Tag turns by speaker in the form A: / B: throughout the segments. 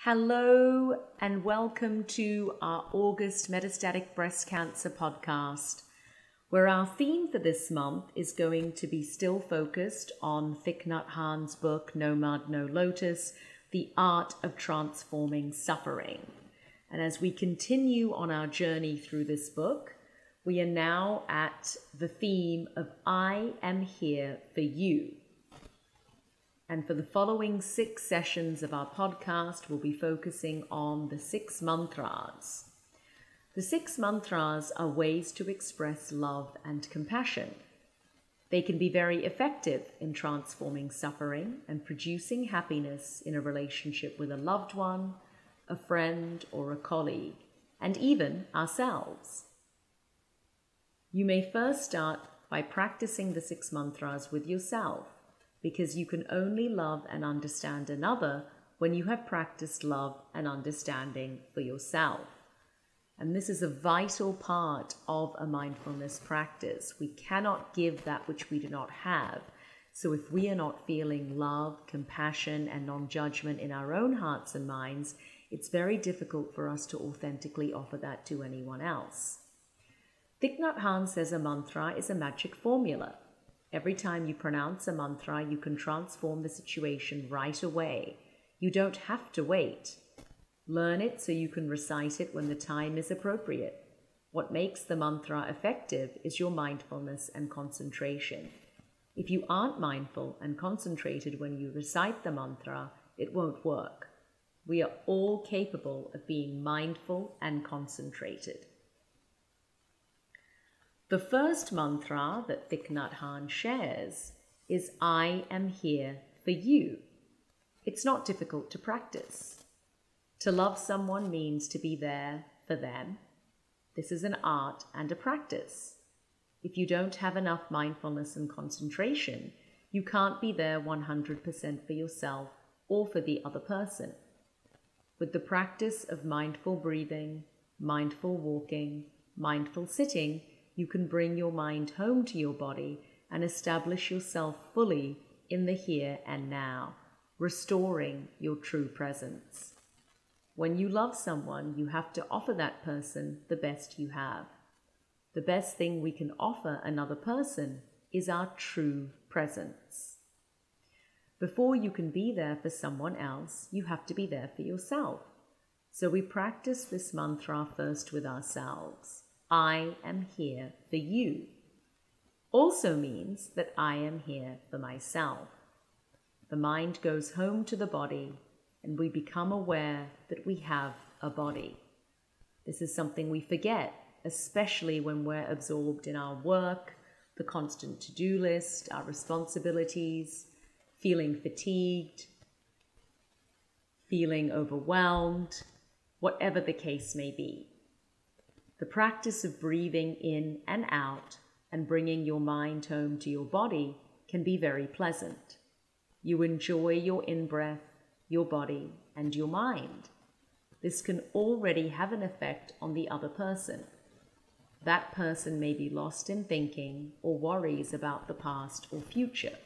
A: Hello and welcome to our August Metastatic Breast Cancer podcast, where our theme for this month is going to be still focused on Thich Nhat Hanh's book, No Mud, No Lotus, The Art of Transforming Suffering. And as we continue on our journey through this book, we are now at the theme of I am here for you. And for the following 6 sessions of our podcast, we'll be focusing on the 6 mantras. The 6 mantras are ways to express love and compassion. They can be very effective in transforming suffering and producing happiness in a relationship with a loved one, a friend, or a colleague, and even ourselves. You may first start by practicing the 6 mantras with yourself, because you can only love and understand another when you have practiced love and understanding for yourself. And this is a vital part of a mindfulness practice. We cannot give that which we do not have. So if we are not feeling love, compassion, and non-judgment in our own hearts and minds, it's very difficult for us to authentically offer that to anyone else. Thich Nhat Hanh says a mantra is a magic formula. Every time you pronounce a mantra, you can transform the situation right away. You don't have to wait. Learn it so you can recite it when the time is appropriate. What makes the mantra effective is your mindfulness and concentration. If you aren't mindful and concentrated when you recite the mantra, it won't work. We are all capable of being mindful and concentrated. The first mantra that Thich Nhat Hanh shares is I am here for you. It's not difficult to practice. To love someone means to be there for them. This is an art and a practice. If you don't have enough mindfulness and concentration, you can't be there 100% for yourself or for the other person. With the practice of mindful breathing, mindful walking, mindful sitting, you can bring your mind home to your body and establish yourself fully in the here and now, restoring your true presence. When you love someone, you have to offer that person the best you have. The best thing we can offer another person is our true presence. Before you can be there for someone else, you have to be there for yourself. So we practice this mantra first with ourselves. I am here for you also means that I am here for myself. The mind goes home to the body and we become aware that we have a body. This is something we forget, especially when we're absorbed in our work, the constant to-do list, our responsibilities, feeling fatigued, feeling overwhelmed, whatever the case may be. The practice of breathing in and out and bringing your mind home to your body can be very pleasant. You enjoy your in-breath, your body, and your mind. This can already have an effect on the other person. That person may be lost in thinking or worries about the past or future.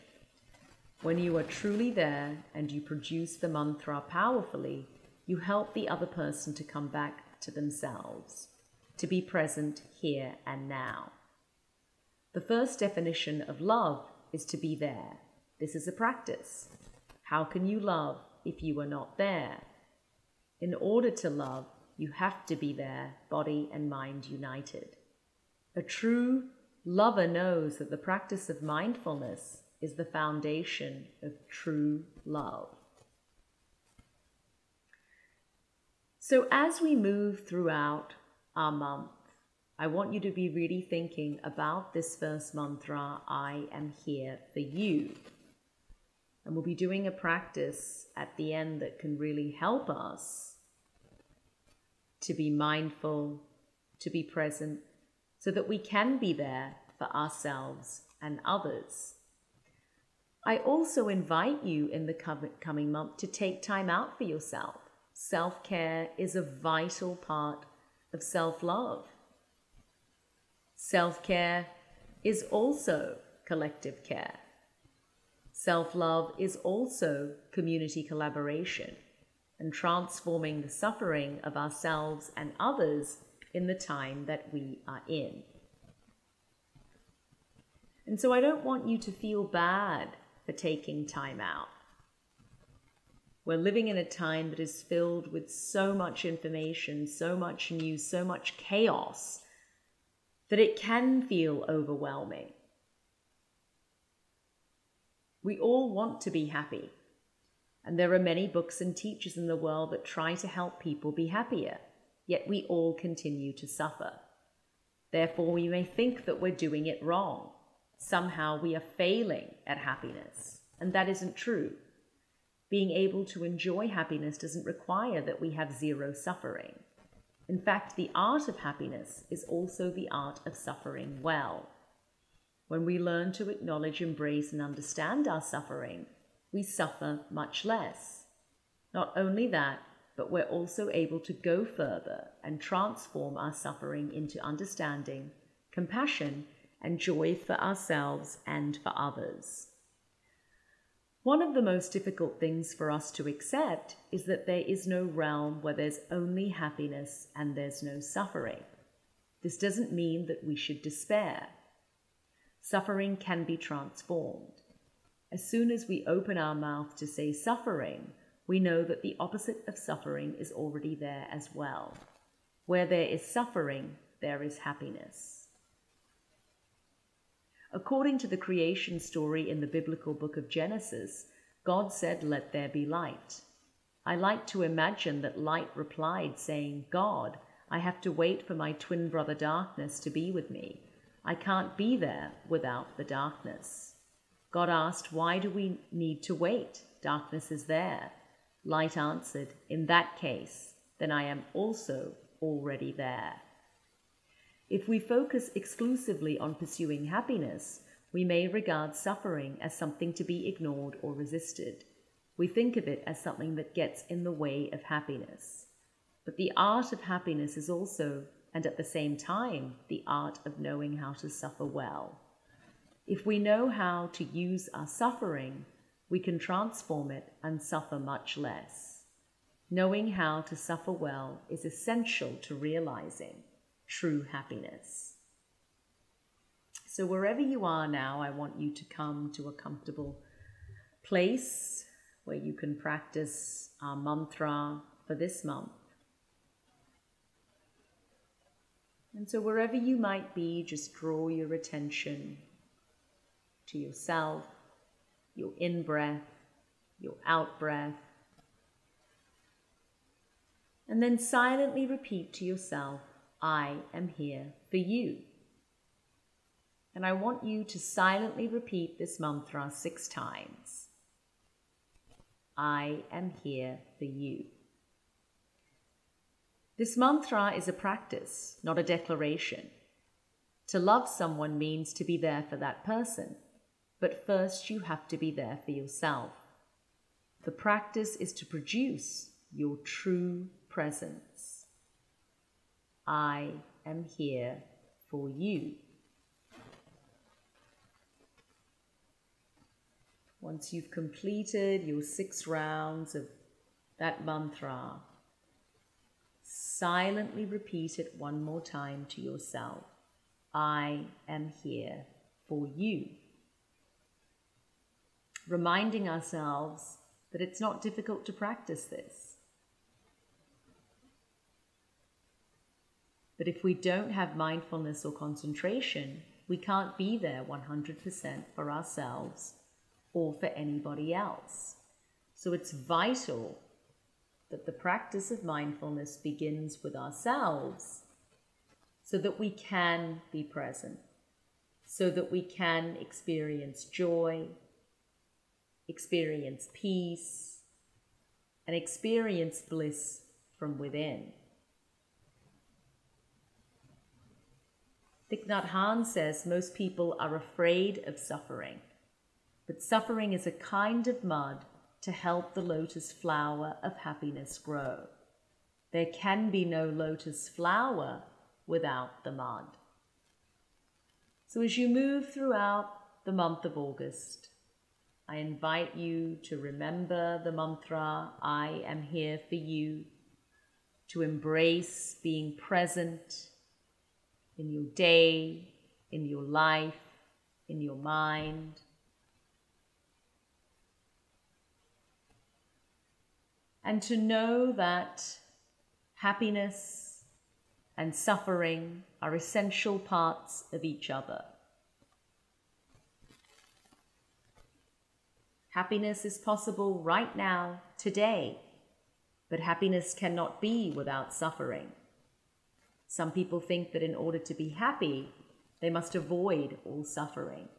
A: When you are truly there and you produce the mantra powerfully, you help the other person to come back to themselves, to be present here and now. The first definition of love is to be there. This is a practice. How can you love if you are not there? In order to love, you have to be there, body and mind united. A true lover knows that the practice of mindfulness is the foundation of true love. So as we move throughout our month, I want you to be really thinking about this first mantra, I am here for you. And we'll be doing a practice at the end that can really help us to be mindful, to be present, so that we can be there for ourselves and others. I also invite you in the coming month to take time out for yourself. Self-care is a vital part of self-love. Self-care is also collective care. Self-love is also community collaboration. and transforming the suffering of ourselves and others in the time that we are in. And so I don't want you to feel bad for taking time out. We're living in a time that is filled with so much information, so much news, so much chaos, that it can feel overwhelming. We all want to be happy, and there are many books and teachers in the world that try to help people be happier, yet we all continue to suffer. Therefore, we may think that we're doing it wrong. Somehow we are failing at happiness, and that isn't true. Being able to enjoy happiness doesn't require that we have zero suffering. In fact, the art of happiness is also the art of suffering well. When we learn to acknowledge, embrace, and understand our suffering, we suffer much less. Not only that, but we're also able to go further and transform our suffering into understanding, compassion, and joy for ourselves and for others. One of the most difficult things for us to accept is that there is no realm where there's only happiness and there's no suffering. This doesn't mean that we should despair. Suffering can be transformed. As soon as we open our mouth to say suffering, we know that the opposite of suffering is already there as well. Where there is suffering, there is happiness. According to the creation story in the biblical book of Genesis, God said, "Let there be light." I like to imagine that light replied saying, "God, I have to wait for my twin brother darkness to be with me. I can't be there without the darkness." God asked, "Why do we need to wait? Darkness is there." Light answered, "In that case, then I am also already there." If we focus exclusively on pursuing happiness, we may regard suffering as something to be ignored or resisted. We think of it as something that gets in the way of happiness. But the art of happiness is also, and at the same time, the art of knowing how to suffer well. If we know how to use our suffering, we can transform it and suffer much less. Knowing how to suffer well is essential to realizing true happiness. So wherever you are now, I want you to come to a comfortable place where you can practice our mantra for this month. And so wherever you might be, just draw your attention to yourself, your in-breath, your out-breath, and then silently repeat to yourself, "I am here for you." And I want you to silently repeat this mantra 6 times. I am here for you. This mantra is a practice, not a declaration. To love someone means to be there for that person, but first you have to be there for yourself. The practice is to produce your true presence. I am here for you. Once you've completed your 6 rounds of that mantra, silently repeat it one more time to yourself. I am here for you. Reminding ourselves that it's not difficult to practice this. But if we don't have mindfulness or concentration, we can't be there 100% for ourselves or for anybody else. So it's vital that the practice of mindfulness begins with ourselves so that we can be present, so that we can experience joy, experience peace, and experience bliss from within. Thich Nhat Hanh says most people are afraid of suffering, but suffering is a kind of mud to help the lotus flower of happiness grow. There can be no lotus flower without the mud. So as you move throughout the month of August, I invite you to remember the mantra, I am here for you, to embrace being present in your day, in your life, in your mind. And to know that happiness and suffering are essential parts of each other. Happiness is possible right now, today, but happiness cannot be without suffering. Some people think that in order to be happy, they must avoid all suffering.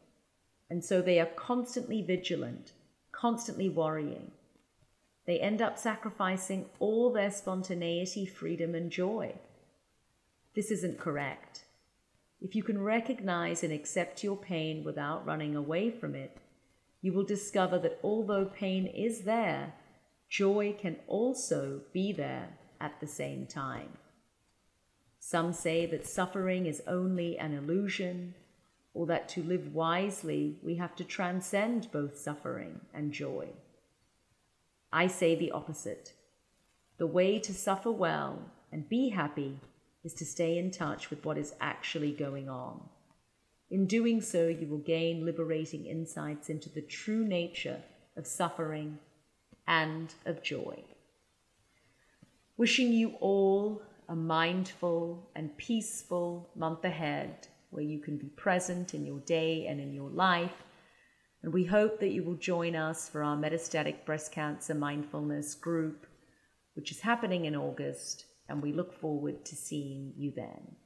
A: And so they are constantly vigilant, constantly worrying. They end up sacrificing all their spontaneity, freedom, and joy. This isn't correct. If you can recognize and accept your pain without running away from it, you will discover that although pain is there, joy can also be there at the same time. Some say that suffering is only an illusion, or that to live wisely, we have to transcend both suffering and joy. I say the opposite. The way to suffer well and be happy is to stay in touch with what is actually going on. In doing so, you will gain liberating insights into the true nature of suffering and of joy. Wishing you all a mindful and peaceful month ahead, where you can be present in your day and in your life. And we hope that you will join us for our Metastatic Breast Cancer Mindfulness group, which is happening in August, and we look forward to seeing you then.